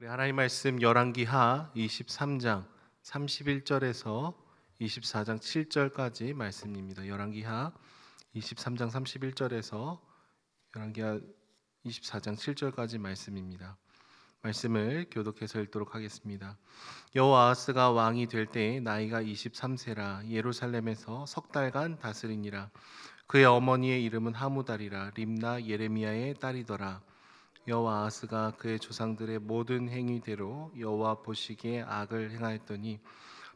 우리 하나님 말씀 열왕기하 23장 31절에서 24장 7절까지 말씀입니다. 열왕기하 23장 31절에서 열왕기하 24장 7절까지 말씀입니다. 말씀을 교독해서 읽도록 하겠습니다. 여호아하스가 왕이 될 때에 나이가 23세라 예루살렘에서 석 달간 다스리니라. 그의 어머니의 이름은 하무달이라 림나 예레미야의 딸이더라. 여호아하스가 그의 조상들의 모든 행위대로 여호와 보시기에 악을 행하였더니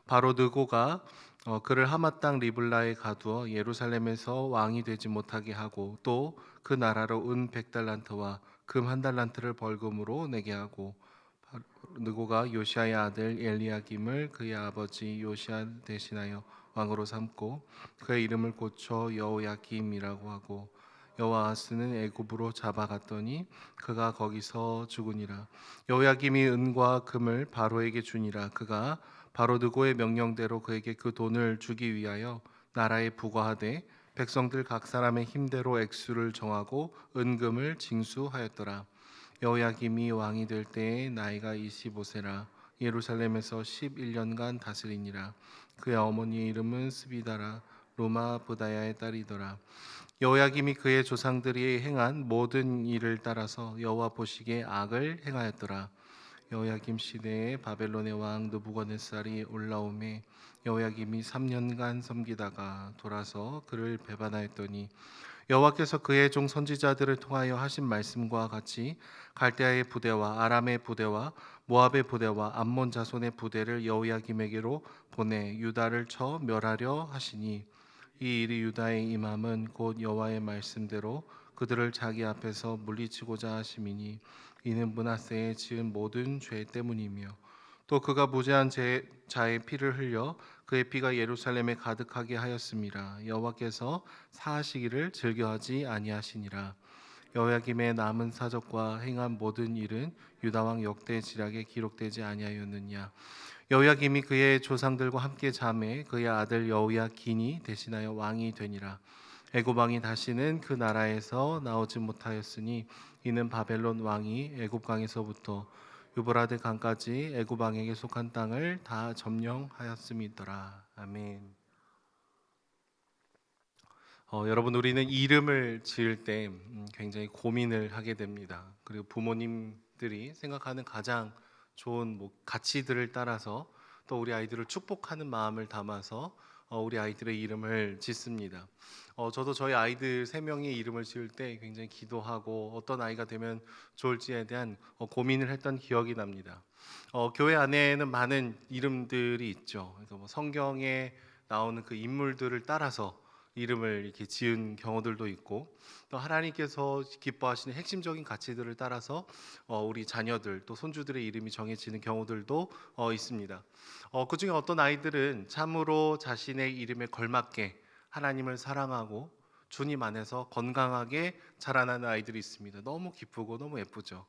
바로 느고가 그를 하마 땅 리블라에 가두어 예루살렘에서 왕이 되지 못하게 하고 또 그 나라로 은 100달란트와 금 1달란트를 벌금으로 내게 하고 느고가 요시아의 아들 엘리야김을 그의 아버지 요시아 대신하여 왕으로 삼고 그의 이름을 고쳐 여호야김이라고 하고 여호아하스는 애굽으로 잡아갔더니 그가 거기서 죽으니라. 여호야김이 은과 금을 바로에게 주니라. 그가 바로 느고의 명령대로 그에게 그 돈을 주기 위하여 나라에 부과하되 백성들 각 사람의 힘대로 액수를 정하고 은금을 징수하였더라. 여호야김이 왕이 될 때에 나이가 25세라 예루살렘에서 11년간 다스리니라. 그의 어머니의 이름은 스비다라 로마 부다야의 딸이더라. 여호야김이 그의 조상들이 행한 모든 일을 따라서 여호와 보시기에 악을 행하였더라. 여호야김 시대에 바벨론의 왕 느부갓네살이 올라오매 여호야김이 3년간 섬기다가 돌아서 그를 배반하였더니 여호와께서 그의 종 선지자들을 통하여 하신 말씀과 같이 갈대아의 부대와 아람의 부대와 모압의 부대와 암몬 자손의 부대를 여호야김에게로 보내 유다를 쳐 멸하려 하시니 이 일이 유다의 임함은 곧 여호와의 말씀대로 그들을 자기 앞에서 물리치고자 하심이니 이는 므낫세의 지은 모든 죄 때문이며 또 그가 무죄한 자의 피를 흘려 그의 피가 예루살렘에 가득하게 하였음이라. 여호와께서 사하시기를 즐겨하지 아니하시니라. 여호야김의 남은 사적과 행한 모든 일은 유다 왕 역대지략에 기록되지 아니하였느냐. 여호야김이 그의 조상들과 함께 잠에 그의 아들 여호야긴이 대신하여 왕이 되니라. 애굽 왕이 다시는 그 나라에서 나오지 못하였으니 이는 바벨론 왕이 애굽 강에서부터 유브라데 강까지 애굽 왕에게 속한 땅을 다 점령하였음이더라. 아멘. 여러분, 우리는 이름을 지을 때 굉장히 고민을 하게 됩니다. 그리고 부모님들이 생각하는 가장 좋은 가치들을 따라서 또 우리 아이들을 축복하는 마음을 담아서 우리 아이들의 이름을 짓습니다. 저도 저희 아이들 3명의 이름을 지을 때 굉장히 기도하고 어떤 아이가 되면 좋을지에 대한 고민을 했던 기억이 납니다. 교회 안에는 많은 이름들이 있죠. 그래서 성경에 나오는 그 인물들을 따라서 이름을 이렇게 지은 경우들도 있고 또 하나님께서 기뻐하시는 핵심적인 가치들을 따라서 우리 자녀들 또 손주들의 이름이 정해지는 경우들도 있습니다. 그중에 어떤 아이들은 참으로 자신의 이름에 걸맞게 하나님을 사랑하고 주님 안에서 건강하게 자라나는 아이들이 있습니다. 너무 기쁘고 너무 예쁘죠.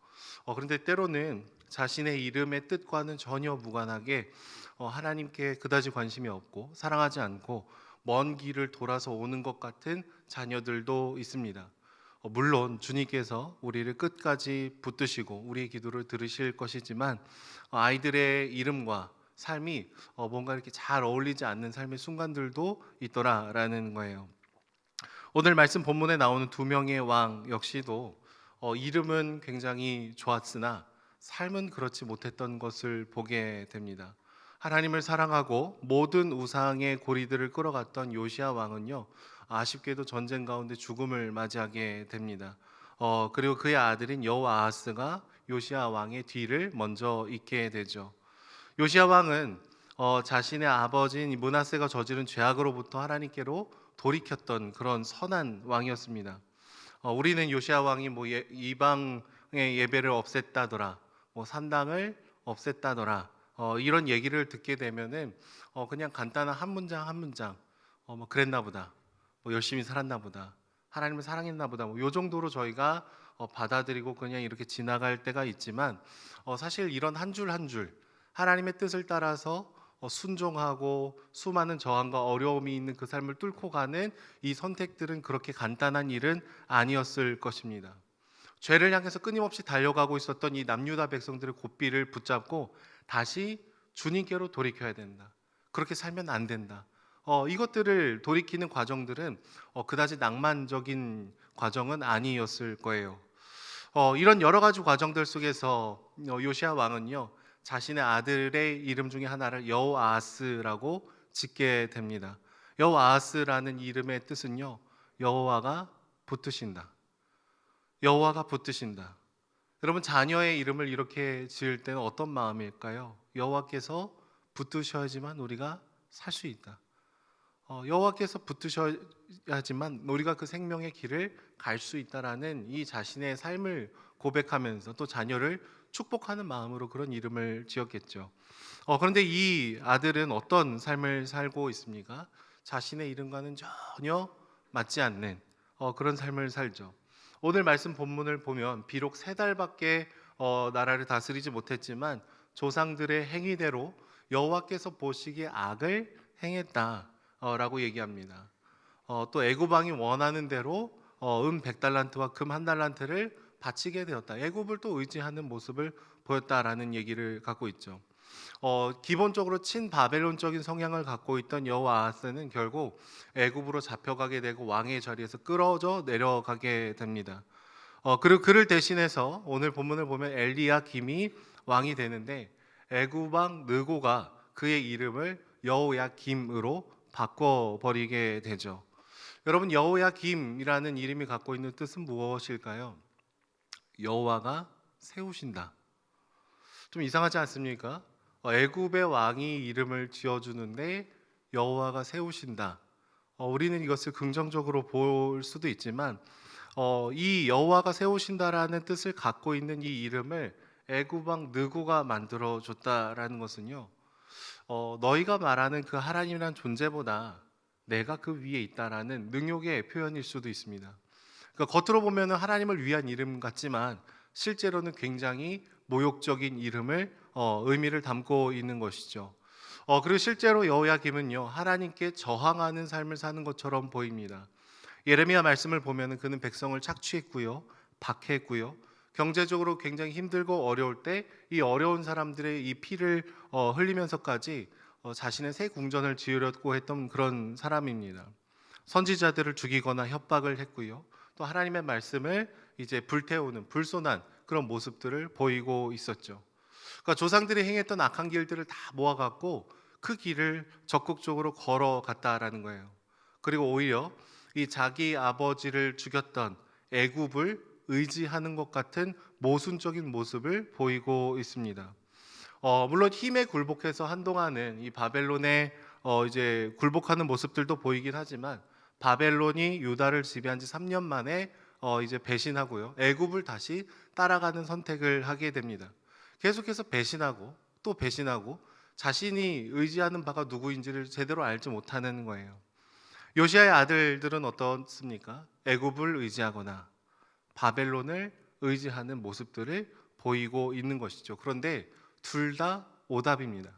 그런데 때로는 자신의 이름의 뜻과는 전혀 무관하게 하나님께 그다지 관심이 없고 사랑하지 않고 먼 길을 돌아서 오는 것 같은 자녀들도 있습니다. 물론 주님께서 우리를 끝까지 붙드시고 우리의 기도를 들으실 것이지만 아이들의 이름과 삶이 뭔가 이렇게 잘 어울리지 않는 삶의 순간들도 있더라라는 거예요. 오늘 말씀 본문에 나오는 2명의 왕 역시도 이름은 굉장히 좋았으나 삶은 그렇지 못했던 것을 보게 됩니다. 하나님을 사랑하고 모든 우상의 고리들을 끌어갔던 요시아 왕은요, 아쉽게도 전쟁 가운데 죽음을 맞이하게 됩니다. 그리고 그의 아들인 여호아하스가 요시아 왕의 뒤를 먼저 잇게 되죠. 요시아 왕은 자신의 아버지인 므낫세가 저지른 죄악으로부터 하나님께로 돌이켰던 그런 선한 왕이었습니다. 우리는 요시아 왕이 이방의 예배를 없앴다더라, 산당을 없앴다더라, 이런 얘기를 듣게 되면은 그냥 간단한 한 문장 한 문장, 그랬나 보다, 열심히 살았나 보다, 하나님을 사랑했나 보다, 요 정도로 저희가 받아들이고 그냥 이렇게 지나갈 때가 있지만 사실 이런 한 줄 한 줄 하나님의 뜻을 따라서 순종하고 수많은 저항과 어려움이 있는 그 삶을 뚫고 가는 이 선택들은 그렇게 간단한 일은 아니었을 것입니다. 죄를 향해서 끊임없이 달려가고 있었던 이 남유다 백성들의 고삐를 붙잡고 다시 주님께로 돌이켜야 된다. 그렇게 살면 안 된다. 이것들을 돌이키는 과정들은 그다지 낭만적인 과정은 아니었을 거예요. 이런 여러 가지 과정들 속에서 요시야 왕은요, 자신의 아들의 이름 중에 하나를 여호아하스라고 짓게 됩니다. 여호아하스라는 이름의 뜻은요, 여호와가 붙드신다. 여호와가 붙드신다. 여러분, 자녀의 이름을 이렇게 지을 때는 어떤 마음일까요? 여호와께서 붙드셔야지만 우리가 살 수 있다. 여호와께서 붙드셔야지만 우리가 그 생명의 길을 갈 수 있다라는 이 자신의 삶을 고백하면서 또 자녀를 축복하는 마음으로 그런 이름을 지었겠죠. 그런데 이 아들은 어떤 삶을 살고 있습니까? 자신의 이름과는 전혀 맞지 않는 그런 삶을 살죠. 오늘 말씀 본문을 보면 비록 3달밖에 나라를 다스리지 못했지만 조상들의 행위대로 여호와께서 보시기에 악을 행했다라고 얘기합니다. 또 애굽 왕이 원하는 대로 100달란트와 금 1달란트를 바치게 되었다. 애굽을 또 의지하는 모습을 보였다라는 얘기를 갖고 있죠. 기본적으로 친바벨론적인 성향을 갖고 있던 여호아하스는 결국 애굽으로 잡혀가게 되고 왕의 자리에서 끌어져 내려가게 됩니다. 그리고 그를 대신해서 오늘 본문을 보면 엘리야김이 왕이 되는데 애굽 왕 느고가 그의 이름을 여호야김으로 바꿔버리게 되죠. 여러분, 여호야김이라는 이름이 갖고 있는 뜻은 무엇일까요? 여호와가 세우신다. 좀 이상하지 않습니까? 애굽의 왕이 이름을 지어주는데 여호와가 세우신다. 우리는 이것을 긍정적으로 볼 수도 있지만 이 여호와가 세우신다라는 뜻을 갖고 있는 이 이름을 애굽 왕 느고가 만들어 줬다라는 것은요, 너희가 말하는 그 하나님이란 존재보다 내가 그 위에 있다라는 능욕의 표현일 수도 있습니다. 그러니까 겉으로 보면은 하나님을 위한 이름 같지만 실제로는 굉장히 모욕적인 이름을 의미를 담고 있는 것이죠. 그리고 실제로 여호야김은요, 하나님께 저항하는 삶을 사는 것처럼 보입니다. 예레미야 말씀을 보면은 그는 백성을 착취했고요, 박해했고요, 경제적으로 굉장히 힘들고 어려울 때 이 어려운 사람들의 이 피를 흘리면서까지 자신의 새 궁전을 지으려고 했던 그런 사람입니다. 선지자들을 죽이거나 협박을 했고요, 또 하나님의 말씀을 이제 불태우는 불손한 그런 모습들을 보이고 있었죠. 그러니까 조상들이 행했던 악한 길들을 다 모아갖고 그 길을 적극적으로 걸어갔다라는 거예요. 그리고 오히려 이 자기 아버지를 죽였던 애굽을 의지하는 것 같은 모순적인 모습을 보이고 있습니다. 물론 힘에 굴복해서 한동안은 이 바벨론에 이제 굴복하는 모습들도 보이긴 하지만 바벨론이 유다를 지배한 지 3년 만에 이제 배신하고요, 애굽을 다시 따라가는 선택을 하게 됩니다. 계속해서 배신하고 또 배신하고 자신이 의지하는 바가 누구인지를 제대로 알지 못하는 거예요. 요시아의 아들들은 어떻습니까? 애굽을 의지하거나 바벨론을 의지하는 모습들을 보이고 있는 것이죠. 그런데 둘 다 오답입니다.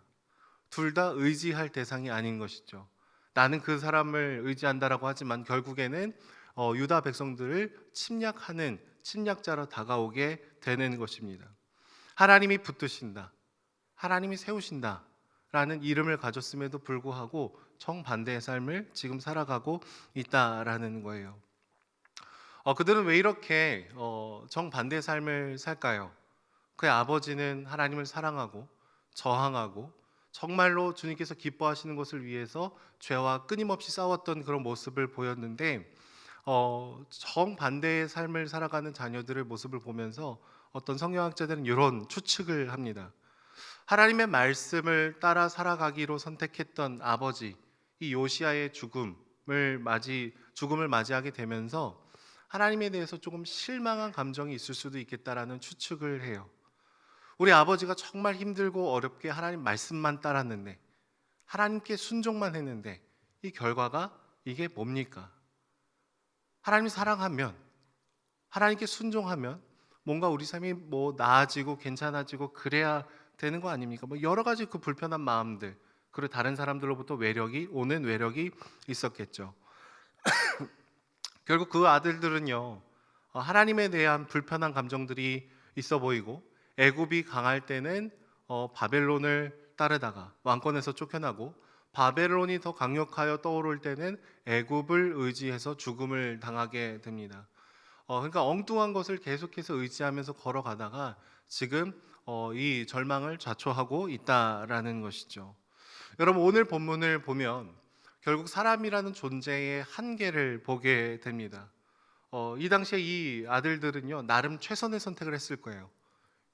둘 다 의지할 대상이 아닌 것이죠. 나는 그 사람을 의지한다라고 하지만 결국에는 유다 백성들을 침략하는 침략자로 다가오게 되는 것입니다. 하나님이 붙드신다, 하나님이 세우신다 라는 이름을 가졌음에도 불구하고 정반대의 삶을 지금 살아가고 있다라는 거예요. 그들은 왜 이렇게 정반대의 삶을 살까요? 그의 아버지는 하나님을 사랑하고 저항하고 정말로 주님께서 기뻐하시는 것을 위해서 죄와 끊임없이 싸웠던 그런 모습을 보였는데 정반대의 삶을 살아가는 자녀들의 모습을 보면서 어떤 성경학자들은 이런 추측을 합니다. 하나님의 말씀을 따라 살아가기로 선택했던 아버지, 이 요시아의 죽음을 맞이하게 되면서 하나님에 대해서 조금 실망한 감정이 있을 수도 있겠다라는 추측을 해요. 우리 아버지가 정말 힘들고 어렵게 하나님 말씀만 따랐는데, 하나님께 순종만 했는데 이 결과가 이게 뭡니까? 하나님 사랑하면, 하나님께 순종하면 뭔가 우리 삶이 뭐 나아지고 괜찮아지고 그래야 되는 거 아닙니까? 뭐 여러 가지 그 불편한 마음들, 그리고 다른 사람들로부터 오는 외력이 있었겠죠. 결국 그 아들들은요, 하나님에 대한 불편한 감정들이 있어 보이고, 애굽이 강할 때는 바벨론을 따르다가 왕권에서 쫓겨나고, 바벨론이 더 강력하여 떠오를 때는 애굽을 의지해서 죽음을 당하게 됩니다. 그러니까 엉뚱한 것을 계속해서 의지하면서 걸어가다가 지금 이 절망을 자초하고 있다라는 것이죠. 여러분, 오늘 본문을 보면 결국 사람이라는 존재의 한계를 보게 됩니다. 이 당시에 이 아들들은요, 나름 최선의 선택을 했을 거예요.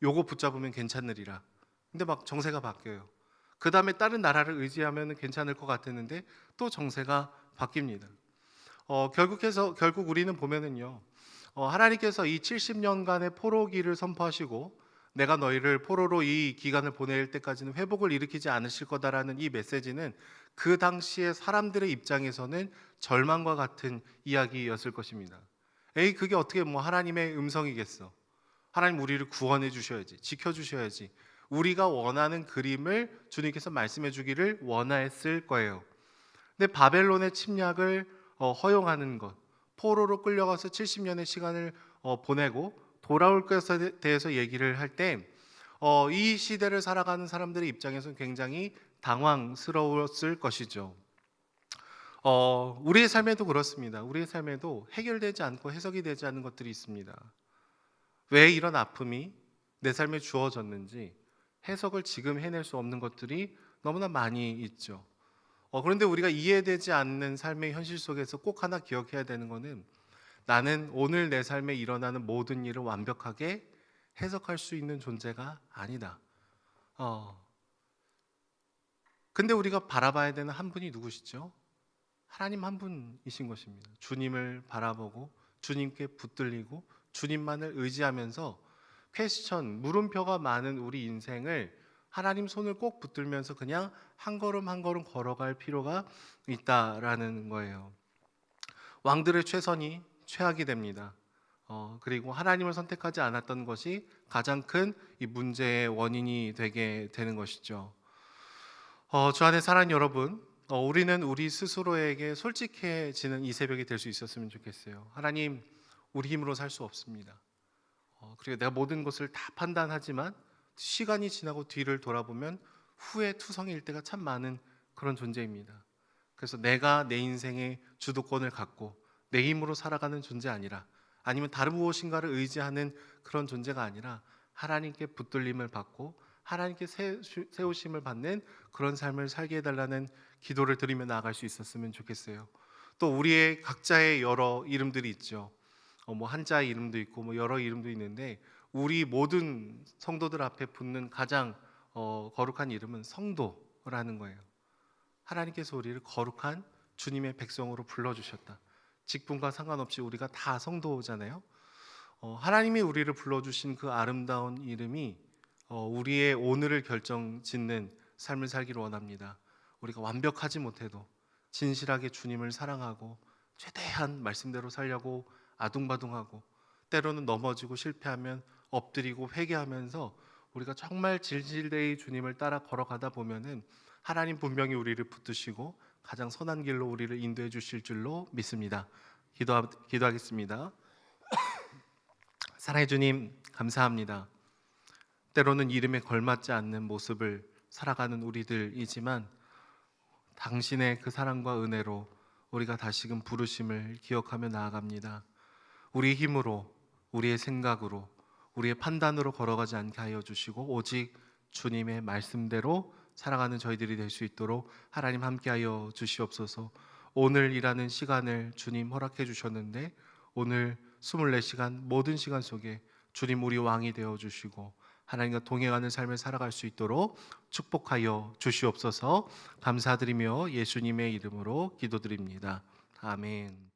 요거 붙잡으면 괜찮으리라. 근데 막 정세가 바뀌어요. 그 다음에 다른 나라를 의지하면 괜찮을 것 같았는데 또 정세가 바뀝니다. 결국 우리는 보면은요, 하나님께서 이 70년간의 포로기를 선포하시고, 내가 너희를 포로로 이 기간을 보낼 때까지는 회복을 일으키지 않으실 거다라는 이 메시지는 그 당시에 사람들의 입장에서는 절망과 같은 이야기였을 것입니다. 에이, 그게 어떻게 뭐 하나님의 음성이겠어? 하나님 우리를 구원해 주셔야지, 지켜 주셔야지. 우리가 원하는 그림을 주님께서 말씀해 주기를 원하였을 거예요. 근데 바벨론의 침략을 허용하는 것, 포로로 끌려가서 70년의 시간을 보내고 돌아올 것에 대해서 얘기를 할 때, 이 시대를 살아가는 사람들의 입장에서는 굉장히 당황스러웠을 것이죠. 우리의 삶에도 그렇습니다. 우리의 삶에도 해결되지 않고 해석이 되지 않는 것들이 있습니다. 왜 이런 아픔이 내 삶에 주어졌는지 해석을 지금 해낼 수 없는 것들이 너무나 많이 있죠. 그런데 우리가 이해되지 않는 삶의 현실 속에서 꼭 하나 기억해야 되는 것은, 나는 오늘 내 삶에 일어나는 모든 일을 완벽하게 해석할 수 있는 존재가 아니다. 근데 우리가 바라봐야 되는 한 분이 누구시죠? 하나님 한 분이신 것입니다. 주님을 바라보고 주님께 붙들리고 주님만을 의지하면서 물음표가 많은 우리 인생을 하나님 손을 꼭 붙들면서 그냥 한 걸음 한 걸음 걸어갈 필요가 있다라는 거예요. 왕들의 최선이 최악이 됩니다. 그리고 하나님을 선택하지 않았던 것이 가장 큰 이 문제의 원인이 되게 되는 것이죠. 주 안에 사랑하는 여러분, 우리는 우리 스스로에게 솔직해지는 이 새벽이 될 수 있었으면 좋겠어요. 하나님, 우리 힘으로 살 수 없습니다. 그리고 내가 모든 것을 다 판단하지만 시간이 지나고 뒤를 돌아보면 후회 투성일 때가 참 많은 그런 존재입니다. 그래서 내가 내 인생의 주도권을 갖고 내 힘으로 살아가는 존재 아니라, 아니면 다른 무엇인가를 의지하는 그런 존재가 아니라 하나님께 붙들림을 받고 하나님께 세우심을 받는 그런 삶을 살게 해달라는 기도를 드리며 나아갈 수 있었으면 좋겠어요. 또 우리의 각자의 여러 이름들이 있죠. 뭐 한자의 이름도 있고 뭐 여러 이름도 있는데, 우리 모든 성도들 앞에 붙는 가장 거룩한 이름은 성도라는 거예요. 하나님께서 우리를 거룩한 주님의 백성으로 불러주셨다. 직분과 상관없이 우리가 다 성도잖아요. 하나님이 우리를 불러주신 그 아름다운 이름이 우리의 오늘을 결정짓는 삶을 살기를 원합니다. 우리가 완벽하지 못해도 진실하게 주님을 사랑하고 최대한 말씀대로 살려고 아둥바둥하고, 때로는 넘어지고 실패하면 엎드리고 회개하면서 우리가 정말 질질되이 주님을 따라 걸어가다 보면은 하나님 분명히 우리를 붙드시고 가장 선한 길로 우리를 인도해 주실 줄로 믿습니다. 기도하겠습니다. 사랑해 주님, 감사합니다. 때로는 이름에 걸맞지 않는 모습을 살아가는 우리들이지만 당신의 그 사랑과 은혜로 우리가 다시금 부르심을 기억하며 나아갑니다. 우리의 힘으로, 우리의 생각으로, 우리의 판단으로 걸어가지 않게 하여 주시고 오직 주님의 말씀대로 살아가는 저희들이 될 수 있도록 하나님 함께하여 주시옵소서. 오늘 일하는 시간을 주님 허락해 주셨는데, 오늘 24시간 모든 시간 속에 주님 우리 왕이 되어 주시고 하나님과 동행하는 삶을 살아갈 수 있도록 축복하여 주시옵소서. 감사드리며 예수님의 이름으로 기도드립니다. 아멘.